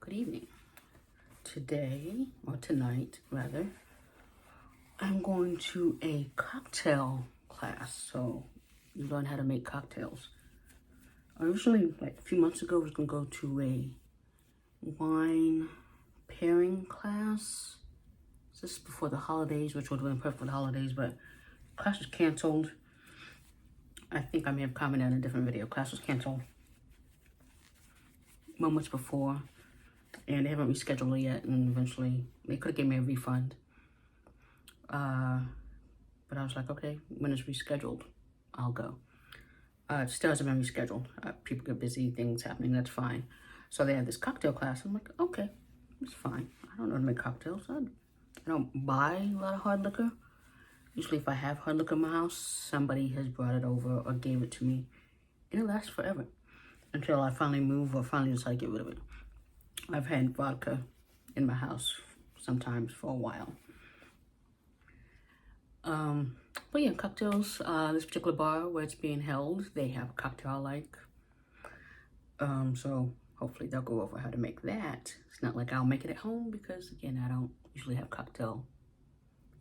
Good evening. Today, or tonight rather, I'm going to a cocktail class. So you learn how to make cocktails. Originally, like a few months ago, I was going to go to a wine pairing class. This is before the holidays, which would have been perfect for the holidays, but class was canceled. I think I may have commented on a different video. Class was canceled moments before. And they haven't rescheduled it yet, and eventually they could have given me a refund. But I was like, okay, when it's rescheduled, I'll go. It still hasn't been rescheduled. People get busy, things happening, that's fine. So they had this cocktail class. I'm like, okay, it's fine. I don't know how to make cocktails. I don't buy a lot of hard liquor. Usually if I have hard liquor in my house, somebody has brought it over or gave it to me. And it lasts forever until I finally move or finally decide to get rid of it. I've had vodka in my house sometimes for a while. But yeah, cocktails. This particular bar where it's being held, they have a cocktail I like. So hopefully they'll go over how to make that. It's not like I'll make it at home because, again, I don't usually have cocktail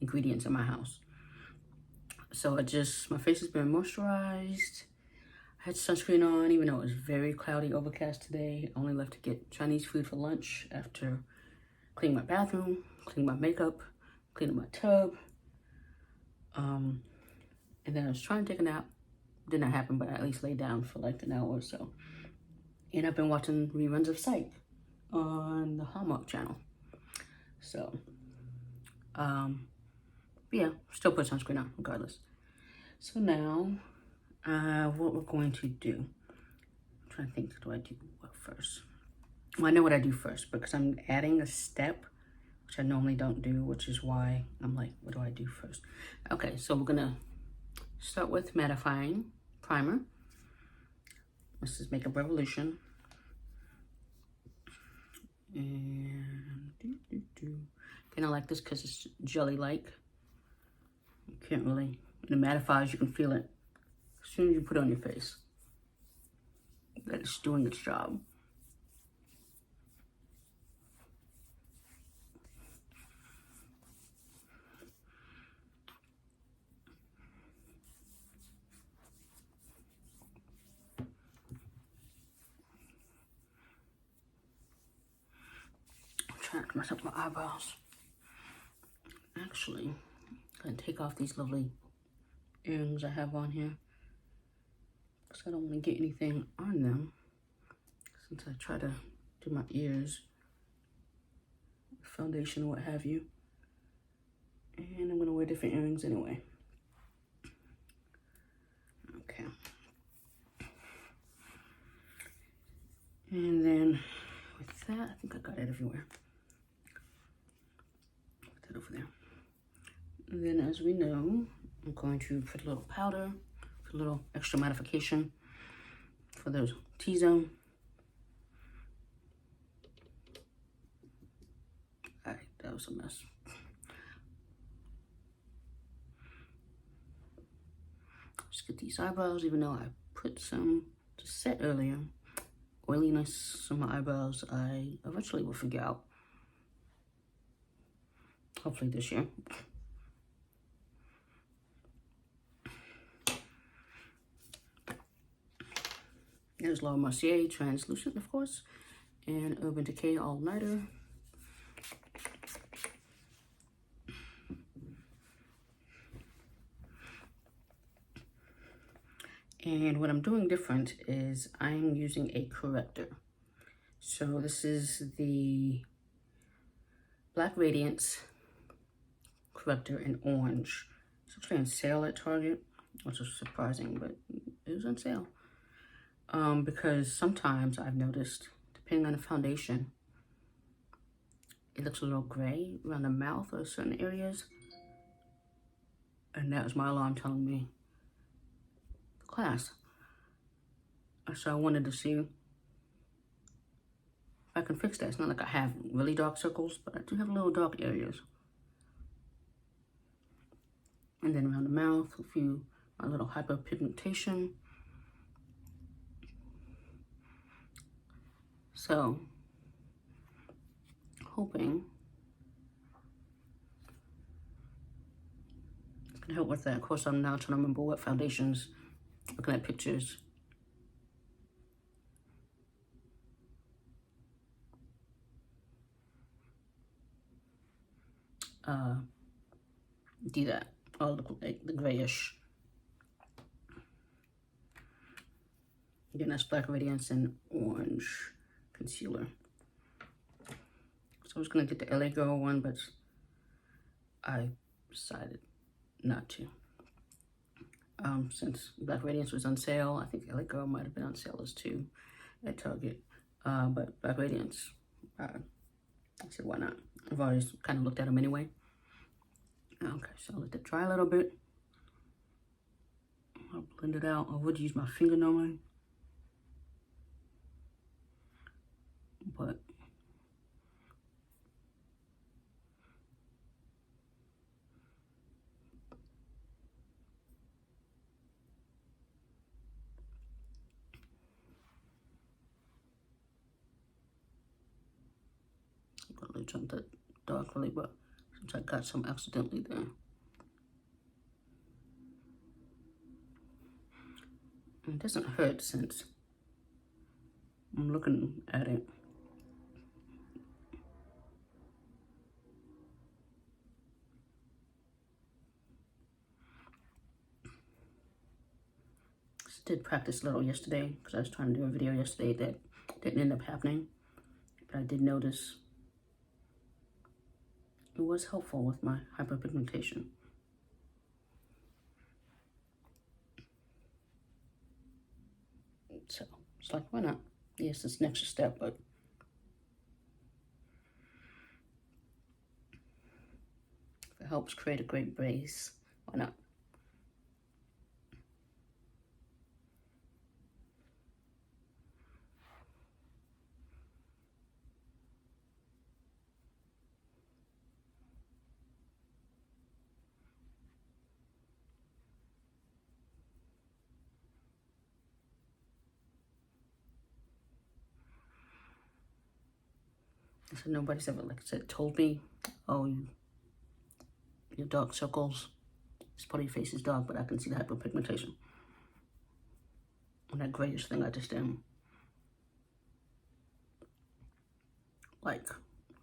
ingredients in my house. So my face has been moisturized. I had sunscreen on, even though it was very cloudy, overcast today. I only left to get Chinese food for lunch after cleaning my bathroom, cleaning my makeup, cleaning my tub. And then I was trying to take a nap. Did not happen, but I at least laid down for like an hour or so. And I've been watching reruns of Psych on the Hallmark channel. So, yeah, still put sunscreen on regardless. So now, what we're going to do. I'm trying to think, do I do what first? Well, I know what I do first because I'm adding a step, which I normally don't do, which is why I'm like, what do I do first? Okay, so we're gonna start with mattifying primer. This is Makeup Revolution. And kind of like this because it's jelly-like. You can't really, when it mattifies, you can feel it as soon as you put it on your face that it's doing its job. I'm trying to mess up my eyebrows. Actually, I'm gonna take off these lovely earrings I have on here because I don't want to get anything on them since I try to do my ears, foundation, what have you. And I'm gonna wear different earrings anyway. Okay. And then with that, I think I got it everywhere. Put that over there. And then as we know, I'm going to put a little powder, put a little extra mattification for those T-zone. All right, that was a mess. Just get these eyebrows, even though I put some to set earlier. Oiliness on my eyebrows, I eventually will figure out. Hopefully this year. There's Laura Mercier, translucent, of course, and Urban Decay All Nighter. And what I'm doing different is I'm using a corrector. So this is the Black Radiance corrector in orange. It's actually on sale at Target, which is surprising, but it was on sale. Because sometimes I've noticed, depending on the foundation, it looks a little gray around the mouth or certain areas. And that was my alarm telling me the class. So I wanted to see if I can fix that. It's not like I have really dark circles, but I do have little dark areas. And then around the mouth, a little hyperpigmentation. So hoping it's gonna help with that. Of course, I'm now trying to remember what foundations, looking at pictures. Do that. Oh, look like the grayish. Again, that's Black Radiance and orange concealer. So I was gonna get the LA Girl one, but I decided not to. Since Black Radiance was on sale, I think LA Girl might have been on sale as too at Target. But Black Radiance, I said, why not? I've always kind of looked at them anyway. Okay, so I'll let that dry a little bit. I'll blend it out. I would use my finger normally, but I'm gonna jump that dark really, but since I got some accidentally there. It doesn't hurt since I'm looking at it. Did practice a little yesterday because I was trying to do a video yesterday that didn't end up happening, but I did notice it was helpful with my hyperpigmentation. So it's like, why not? Yes, it's an extra step, but if it helps create a great base, why not? So nobody's ever, like I said, told me, oh, your dark circles, this part of your face is dark, but I can see the hyperpigmentation. And that grayish thing I just am. Like,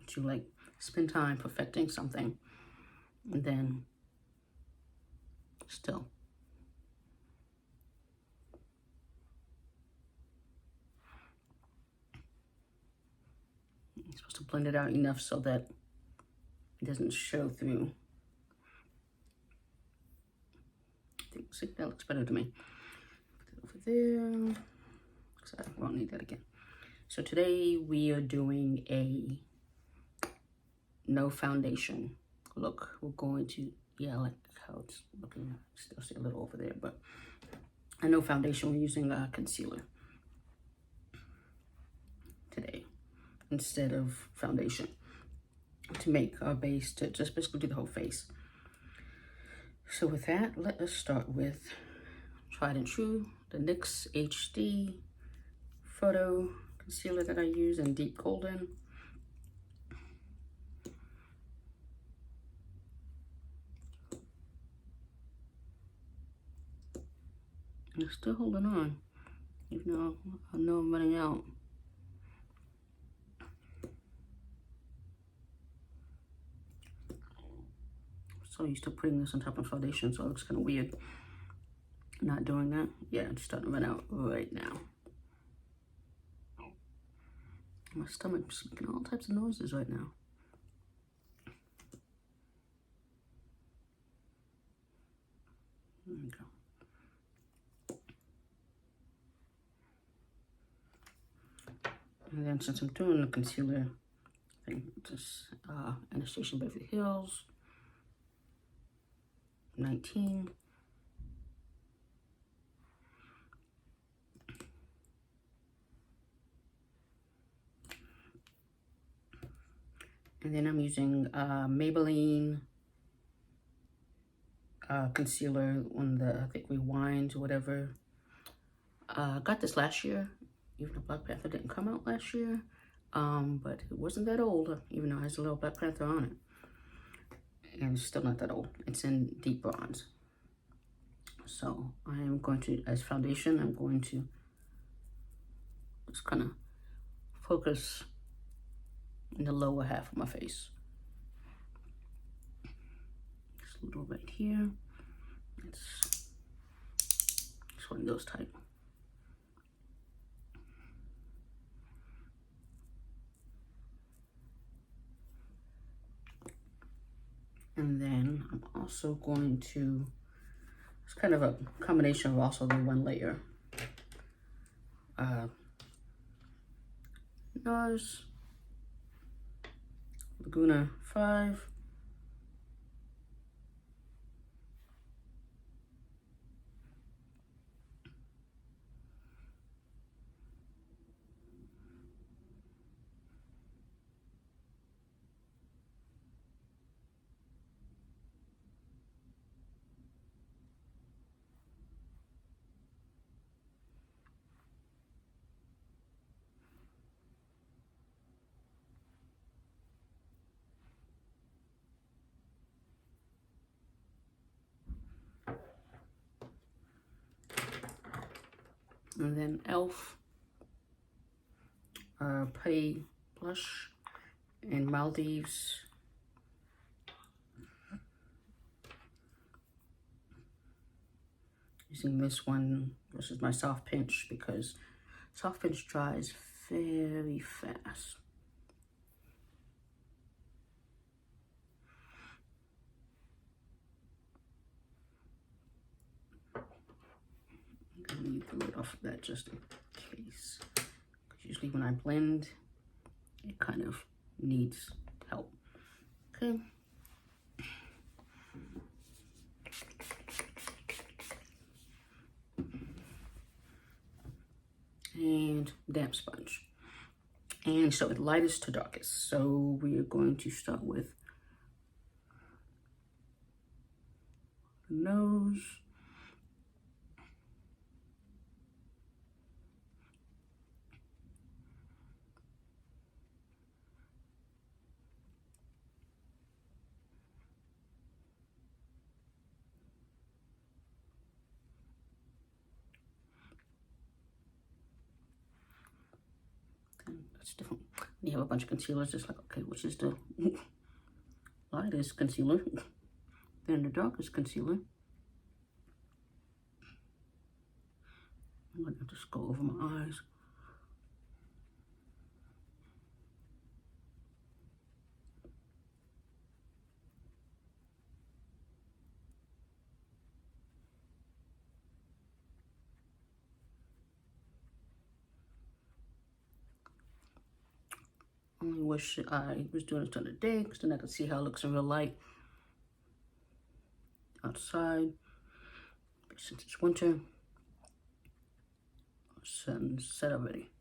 to like spend time perfecting something, and then still. You're supposed to blend it out enough so that it doesn't show through. See, that looks better to me. Put it over there, because I won't need that again. So today we are doing a no foundation look. We're going to, yeah, I like how it's looking. Still see a little over there, but a no foundation. We're using a concealer today instead of foundation to make our base, to just basically do the whole face. So with that, let us start with tried and true, the NYX HD Photo Concealer that I use in Deep Golden. I'm still holding on, even though I know I'm running out. So used to putting this on top of foundation, so it looks kind of weird not doing that. Yeah, it's starting to run out right now. My stomach's making all types of noises right now. There we go. And then since I'm doing the concealer thing, just Anastasia Beverly Hills 19. And then I'm using Maybelline concealer on the, I think, Rewind or whatever. Got this last year, even though Black Panther didn't come out last year. But it wasn't that old, even though it has a little Black Panther on it. And it's still not that old. It's in deep bronze. So I am going to, as foundation, I'm going to just kind of focus in the lower half of my face. Just a little right here. It's one of those type. And then I'm also going to, it's kind of a combination of also the one layer. Nars, Laguna 5. And then e.l.f. Putty blush in Maldives. Using this one versus my soft pinch because soft pinch dries very fast. I'm gonna leave the lid off of that just in case. Usually when I blend, it kind of needs help. Okay. And damp sponge. And so it's lightest to darkest. So we are going to start with the nose. That's different. You have a bunch of concealers, just like, okay, which is the lightest concealer, then the darkest concealer. I'm gonna just go over my eyes. Only wish I was doing this during the day because then I could see how it looks in real light outside. But since it's winter, sun's set already.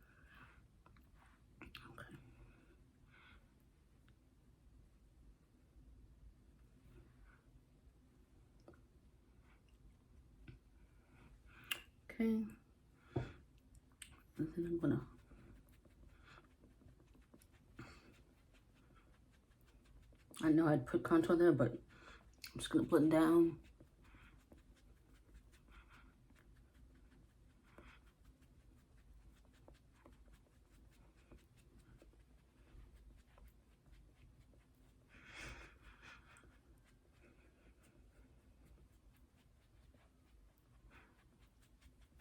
Okay. And then I'm gonna I know I'd put contour there, but I'm just gonna blend down.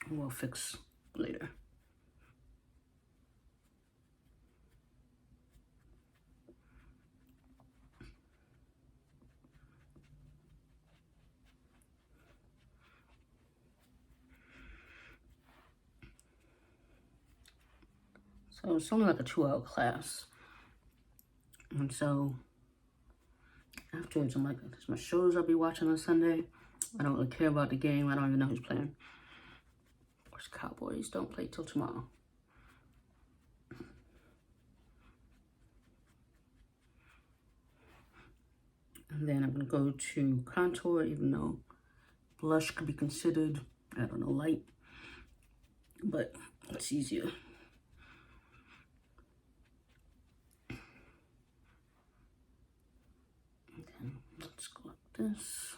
And we'll fix later. So it's only like a 2-hour class. And so afterwards, I'm like, there's my shows I'll be watching on Sunday. I don't really care about the game. I don't even know who's playing. Of course, Cowboys don't play till tomorrow. And then I'm gonna go to contour, even though blush could be considered, I don't know, light, but it's easier. let's go like this.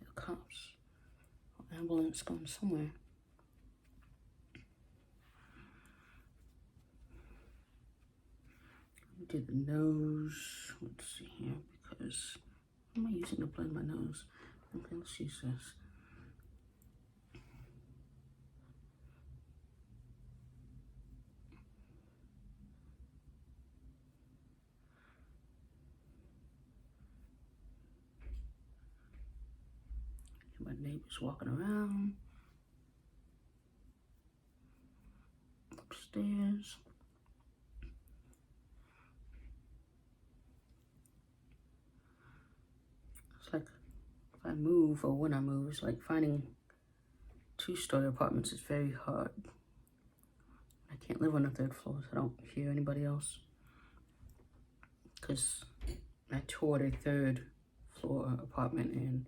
The cops. Ambulance going somewhere. Do the nose. Let's see here, because what am I using to blend my nose? Okay, let's use this. My neighbors walking around. Upstairs. It's like if I move, or when I move, it's like finding two-story apartments is very hard. I can't live on the third floor, so I don't hear anybody else. Because I toured a third floor apartment and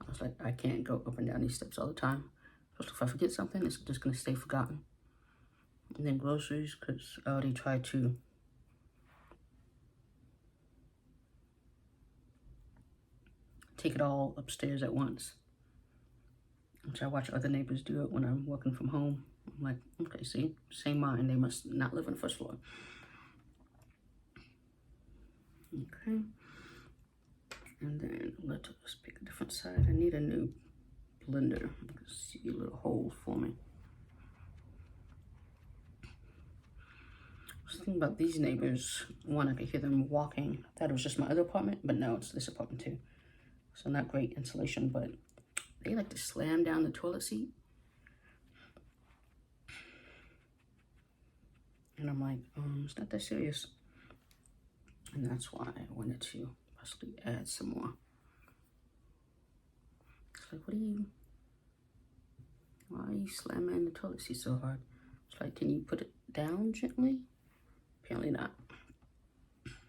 I was like, I can't go up and down these steps all the time. Just if I forget something, it's just gonna stay forgotten. And then groceries, because I already tried to take it all upstairs at once, which I watch other neighbors do it when I'm working from home. I'm like, okay, see, same mind, they must not live on the first floor. Okay, and then let's pick a different side. I need a new blender. See a little hole for me. I was thinking about these neighbors. One, I could hear them walking. I thought it was just my other apartment, but no, it's this apartment too. So not great insulation, but they like to slam down the toilet seat. And I'm like, it's not that serious. And that's why I wanted to possibly add some more. It's like, why are you slamming the toilet seat so hard? It's like, can you put it down gently? Apparently not.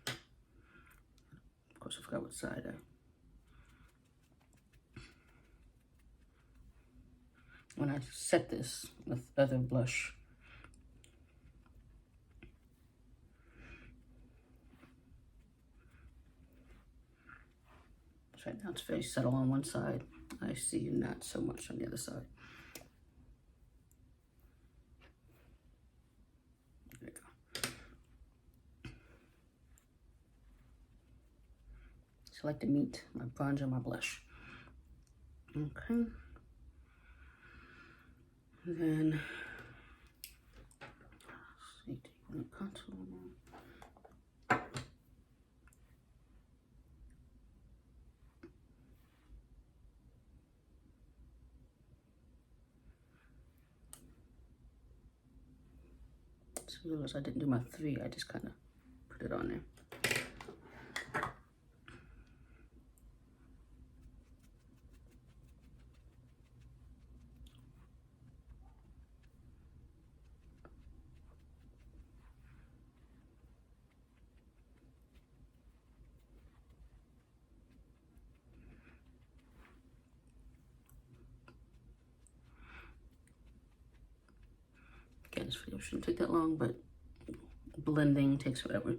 Of course, I forgot what side when I set this with other blush. So right now it's very subtle on one side. I see not so much on the other side. There we go. So I like to meet my bronzer and my blush. Okay. And then, let's see, take a contour. So realize I didn't do my 3, I just kind of put it on there. Again, this video shouldn't take that long, but blending takes forever.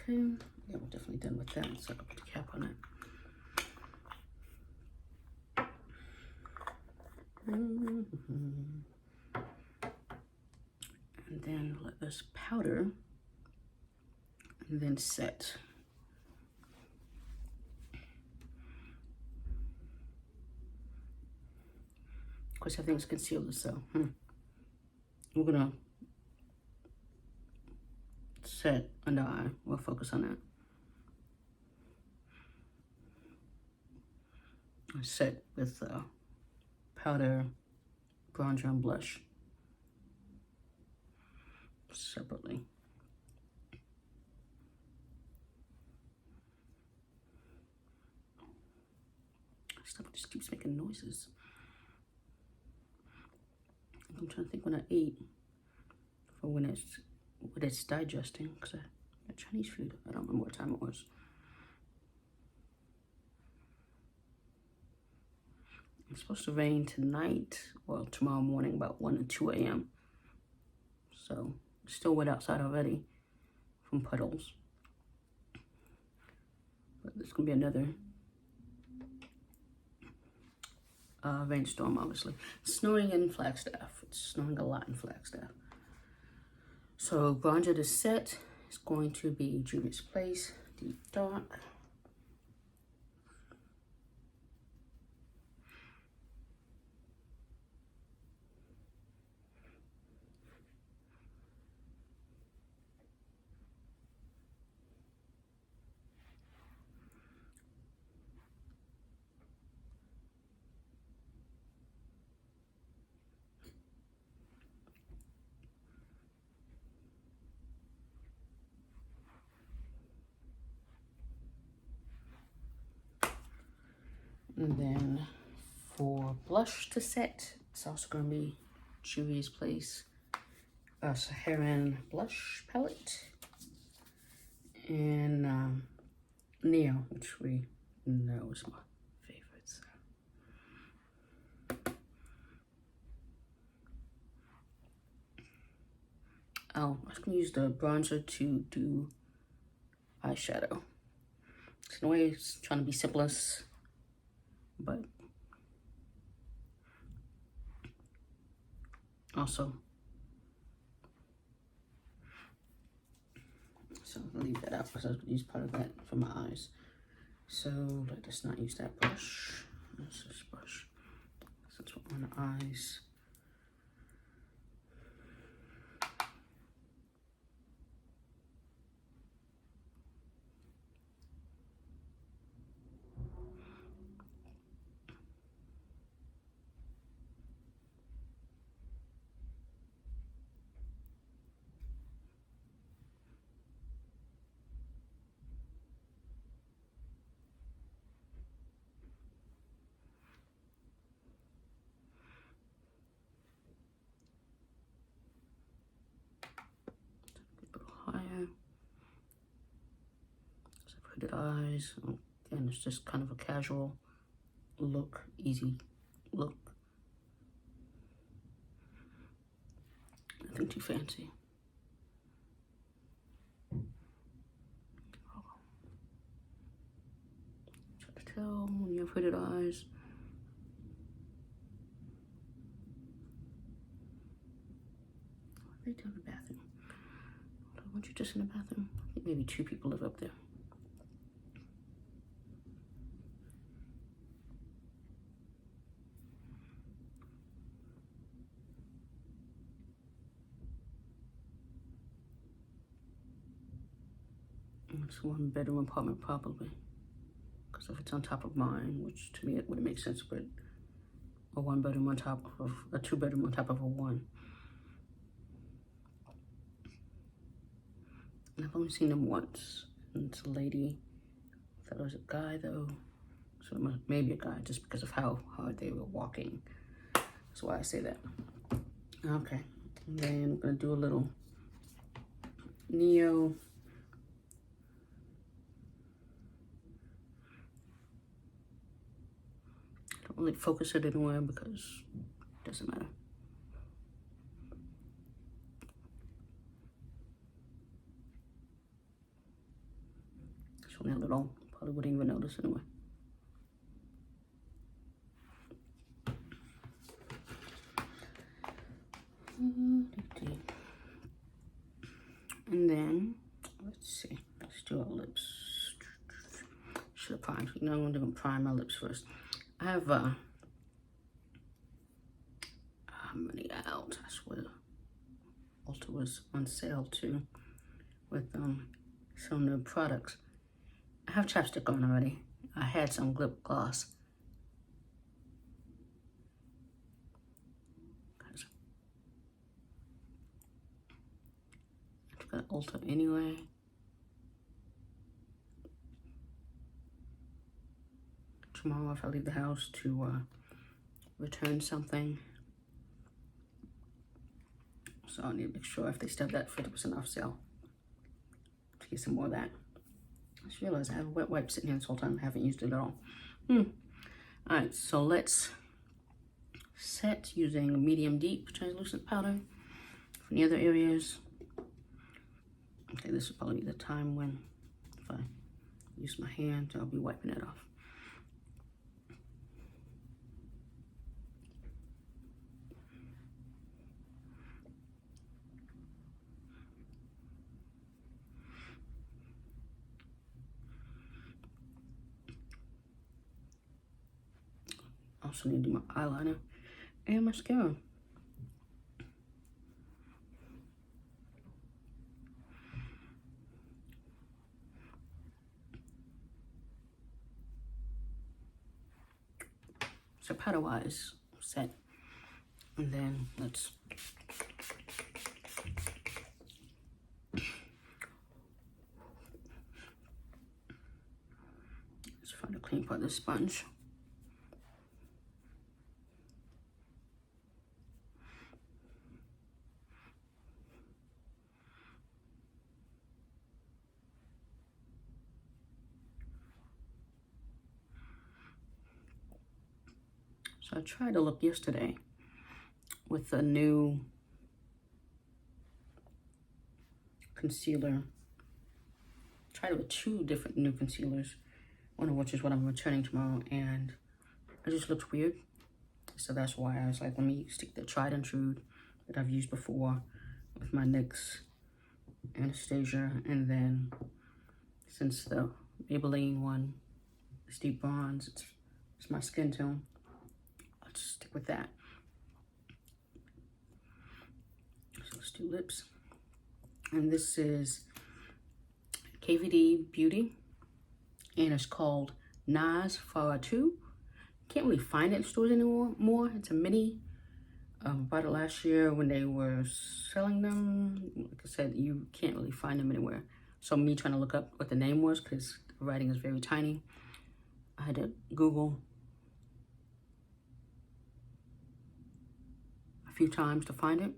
Okay, yeah, we're definitely done with that, so I'll put the cap on it. And then let us powder, and then set. Of course, everything's concealed, so we're gonna set under eye. We'll focus on that. I set with powder, bronzer, and blush separately. Stuff just keeps making noises. I'm trying to think when I ate for when it's digesting, because I had Chinese food. I don't remember what time it was. It's supposed to rain tonight, well, tomorrow morning, about 1 or 2 a.m. So, it's still wet outside already from puddles. But there's going to be another rainstorm, obviously. It's snowing in Flagstaff. It's snowing a lot in Flagstaff. So, bronzer to set is going to be Juvia's Place, Deep Dark. And then for blush to set, it's also going to be Juvia's Place Saharan blush palette. And Neo, which we know is my favorite. Oh, I was going to use the bronzer to do eyeshadow. So in a way, it's trying to be simplest, but also, so I'll leave that out because I was going to use part of that for my eyes. So let us not use that brush. Let's just brush. Since we're on the eyes. Hooded eyes. Again, it's just kind of a casual look, easy look. Nothing too fancy. Try to tell when you have hooded eyes. Are they down the bathroom? Weren't you just in the bathroom? I think maybe 2 people live up there. It's a 1-bedroom apartment probably. Because if it's on top of mine, which to me it wouldn't make sense, but a 1-bedroom on top of a 2-bedroom on top of a 1. And I've only seen them once. And it's a lady. I thought it was a guy though. So it must, maybe a guy just because of how hard they were walking. That's why I say that. Okay. And then I'm going to do a little Neo. Don't really focus it anywhere because it doesn't matter. It's only a little. Probably wouldn't even notice anyway. And then, let's see, let's do our lips. Should have primed, you know, I'm gonna prime my lips first. I have how many out? I swear, Ulta was on sale too, with some new products. I have chapstick on already. I had some lip gloss. I've got Ulta anyway. Tomorrow if I leave the house to return something. So I need to make sure if they still have that 50% off sale to get some more of that. I just realized I have a wet wipe sitting here this whole time. I haven't used it at all. Alright, so let's set using a medium deep translucent powder from the other areas. Okay, this will probably be the time when, if I use my hand, I'll be wiping it off. Also need to do my eyeliner and mascara. So powder wise set, and then let's find a clean part of the sponge. So I tried a look yesterday with a new concealer. Tried it with 2 different new concealers, one of which is what I'm returning tomorrow, and it just looked weird. So that's why I was like, let me stick the tried and true that I've used before with my NYX Anastasia, and then since the Maybelline one is deep bronze, it's my skin tone, I'll just stick with that. So let's do lips. And this is KVD Beauty, and it's called Nars for 2. Can't really find it in stores anymore. It's a mini. Bought it last year when they were selling them. Like I said, you can't really find them anywhere. So me trying to look up what the name was, because the writing is very tiny, I had to Google a few times to find it.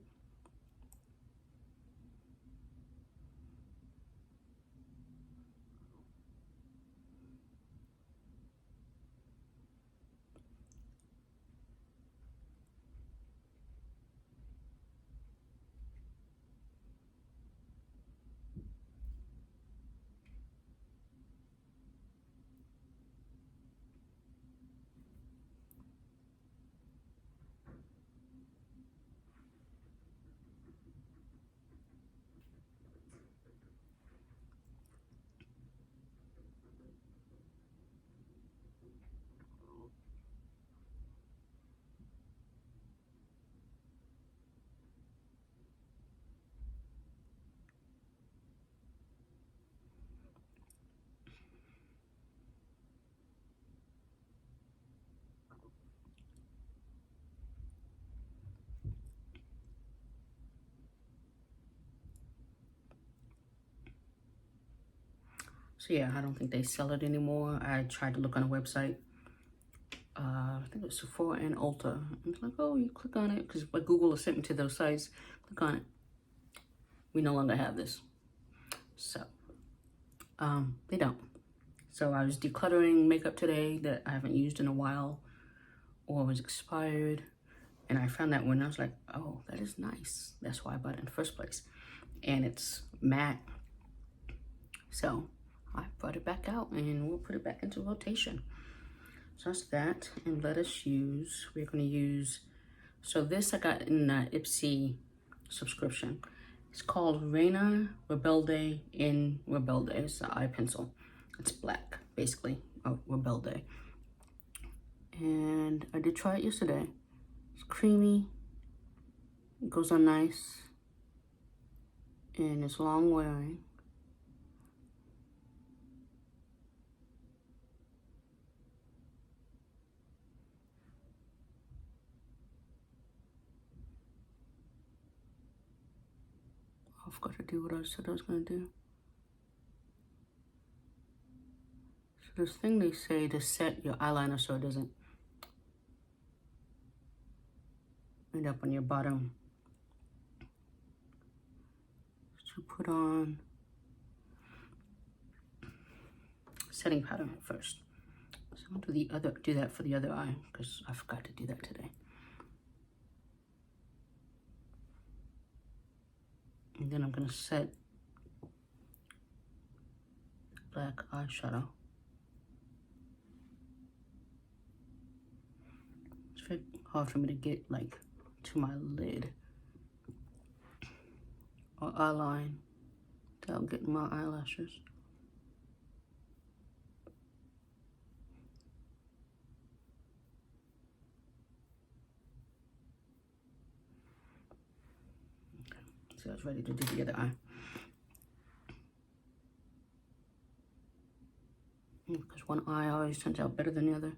So yeah, I don't think they sell it anymore. I tried to look on a website. I think it was Sephora and Ulta. And it's like, oh, you click on it, because Google has sent me to those sites. Click on it. We no longer have this. So, they don't. So I was decluttering makeup today that I haven't used in a while or was expired. And I found that one, and I was like, oh, that is nice. That's why I bought it in the first place. And it's matte. So I brought it back out, and we'll put it back into rotation. So that's that. And let us use, we're going to use, so this I got in the Ipsy subscription. It's called Reina Rebelde in Rebelde. It's an eye pencil. It's black, basically, of Rebelde. And I did try it yesterday. It's creamy. It goes on nice. And it's long wearing. I forgot to do what I said I was going to do. So this thing they say to set your eyeliner so it doesn't end up on your bottom. So put on setting powder first. So I'm going to do that for the other eye, because I forgot to do that today. And then I'm gonna set black eyeshadow. It's very hard for me to get like to my lid or eye line without getting my eyelashes. Okay, so I was ready to do the other eye. Because one eye always turns out better than the other.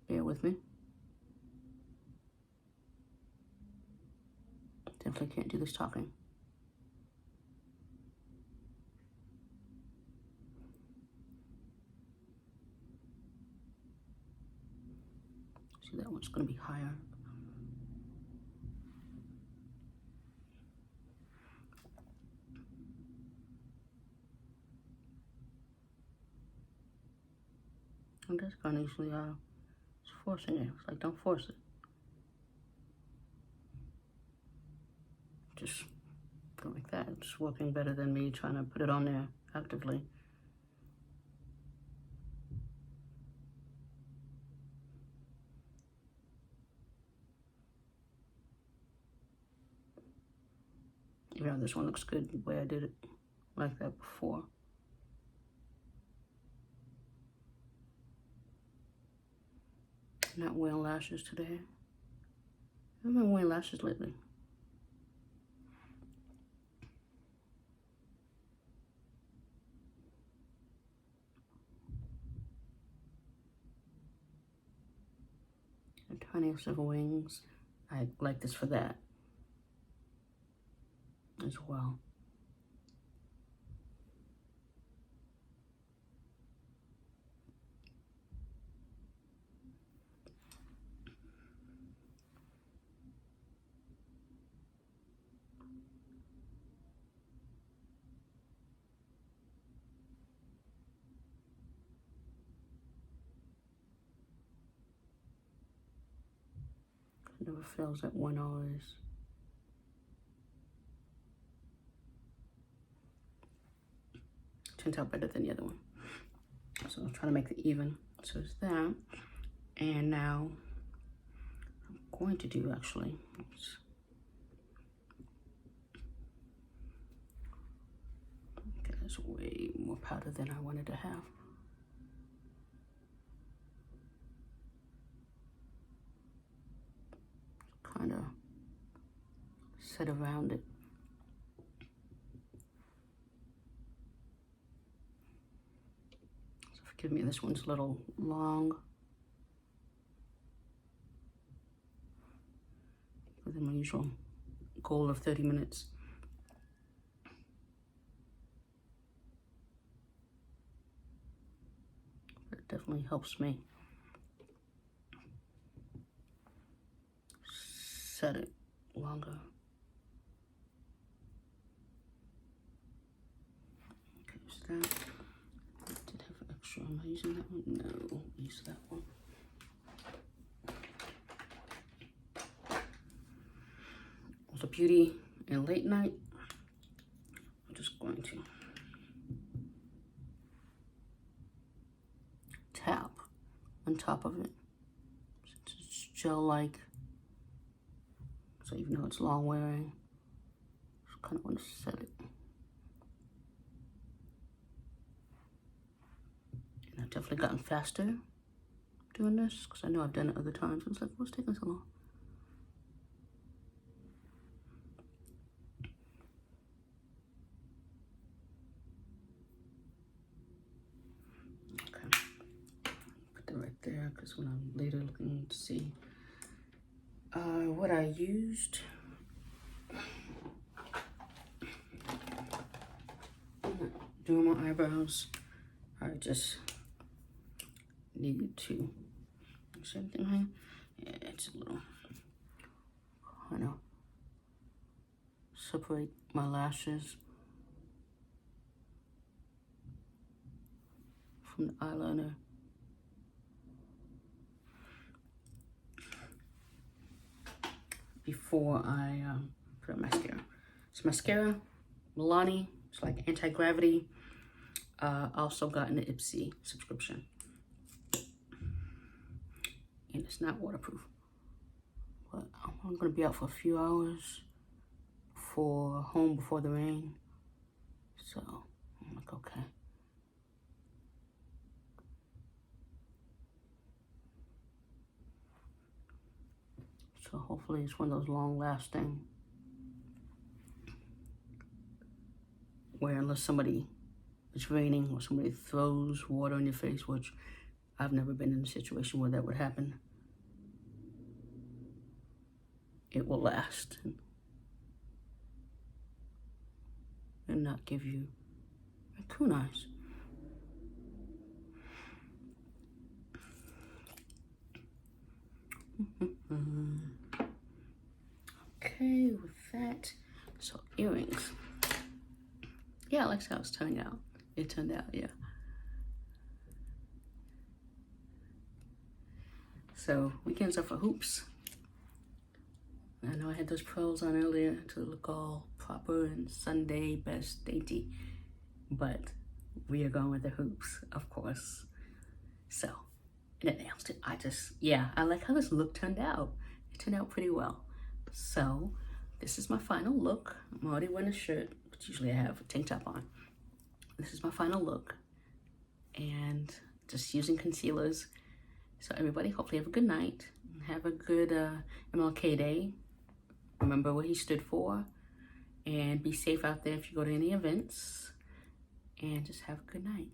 Bear with me. Definitely can't do this talking. See, that one's going to be higher. And this kind of usually it's forcing it. It's like, don't force it. Just go like that. It's working better than me trying to put it on there actively. Yeah, this one looks good the way I did it like that before. Not wearing lashes today. I haven't been wearing lashes lately. The tiniest of wings. I like this for that as well. It never fails that one always. Turns out better than the other one. So I'm trying to make it even. So it's that. And now I'm going to do actually. Oops. Okay, that's way more powder than I wanted to have. Kind of set around it. So forgive me, this one's a little long. Within my usual goal of 30 minutes. But it definitely helps me set it longer. Okay, so that. I did have extra. Am I using that one? No, I'll use that one. Also, beauty and late night. I'm just going to tap on top of it. Since it's gel-like. So even though it's long wearing, just kind of want to set it. And I've definitely gotten faster doing this because I know I've done it other times. And it's like, what's taking so long? Okay, put that right there because when I'm later looking to see what I used. Doing my eyebrows, I just needed to, same thing here, yeah, it's a little, kind of separate my lashes from the eyeliner. Before I put on mascara. It's mascara, Milani. It's like anti-gravity. Also got an Ipsy subscription. And it's not waterproof. But I'm gonna be out for a few hours for home before the rain. So I'm like, okay. So hopefully it's one of those long lasting where unless it's raining or somebody throws water in your face, which I've never been in a situation where that would happen, it will last and not give you raccoon eyes. Okay, with that, so earrings. Yeah, I like how it's turning out. It turned out, yeah. So weekends are for hoops. I know I had those pearls on earlier to look all proper and Sunday best dainty, but we are going with the hoops, of course. So, and it announced it. I like how this look turned out. It turned out pretty well. So, this is my final look. I'm already wearing a shirt, but usually I have a tank top on. This is my final look. And just using concealers. So everybody, hopefully have a good night. Have a good MLK Day. Remember what he stood for. And be safe out there if you go to any events. And just have a good night.